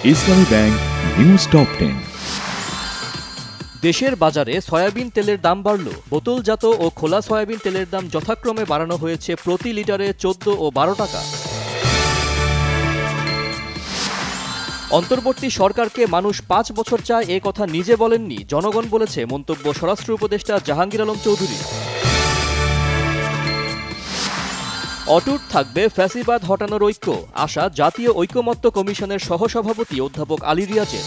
ইসলামী bank news top 10। দেশের বাজারে soybean তেলের দাম বাড়ল। বোতলজাত ও খোলা সয়াবিন তেলের দাম যথাক্রমে বাড়ানো হয়েছে প্রতি লিটারে 14 ও 12 টাকা। অন্তর্বর্তী সরকারকে মানুষ 5 বছর চায় এ কথা নিজে বলেননি, জনগণ বলেছে, মন্তব্য স্বরাষ্ট্র উপদেষ্টা জাহাঙ্গীর আলম চৌধুরী। অটুট থাকবে ফ্যাসিবাদ হটানোর ঐক্য, আশা জাতীয় ঐকমত্য কমিশনের সহসভাপতি অধ্যাপক আলী রিয়াজের।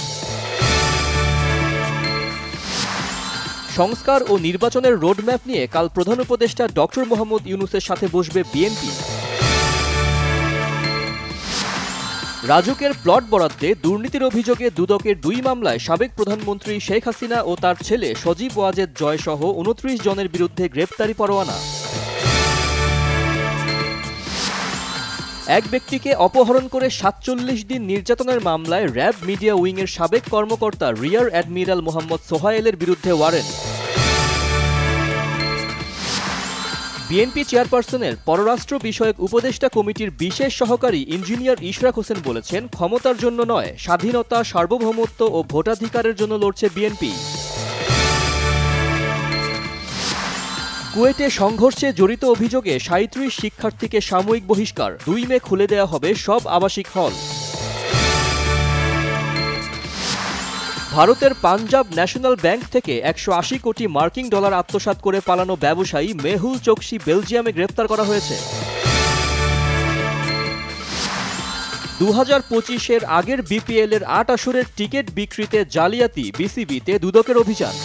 সংস্কার ও নির্বাচনের রোডম্যাপ নিয়ে কাল প্রধান উপদেষ্টা ডক্টর মোহাম্মদ ইউনূসের সাথে বসবে বিএনপি। রাজুকের প্লট বরাদ্দে দুর্নীতির অভিযোগে দুদকের 2 মামলায় সাবেক প্রধানমন্ত্রী শেখ হাসিনা ও তার ছেলে সজীব ওয়াজেদ জয় সহ 29 জনের বিরুদ্ধে গ্রেপ্তারি পরোয়ানা। এক ব্যক্তিকে অপহরণ করে 47 দিন নির্যাতনের মামলায় র্যাব মিডিয়া উইংয়ের সাবেক কর্মকর্তা রিয়ার অ্যাডমিরাল মোহাম্মদ সোহায়েলের বিরুদ্ধে ওয়ারেন্ট। বিএনপি চেয়ারপারসনের পররাষ্ট্র বিষয়ক উপদেষ্টা কমিটির বিশেষ সহকারী ইঞ্জিনিয়ার ইশরাক হোসেন বলেছেন, ক্ষমতার জন্য নয়, স্বাধীনতা, সার্বভৌমত্ব ও ভোটাধিকারের জন্য লড়ছে বিএনপি। কুয়েটে সংঘর্ষে জড়িত অভিযোগে 37 শিক্ষার্থীকে সাময়িক বহিষ্কার, 2 মে খুলে দেওয়া হবে সব আবাসিক হল। ভারতের পাঞ্জাব ন্যাশনাল ব্যাংক থেকে 180 কোটি মার্কিন ডলার আত্মসাৎ করে পালানো ব্যবসায়ী মেহুল চোকসি বেলজিয়ামে গ্রেপ্তার করা হয়েছে। 2025-এর আগের বিপিএল-এর 8 আসরের টিকিট বিক্রিতে জালিয়াতি, বিসিবিতে দুদকের অভিযান।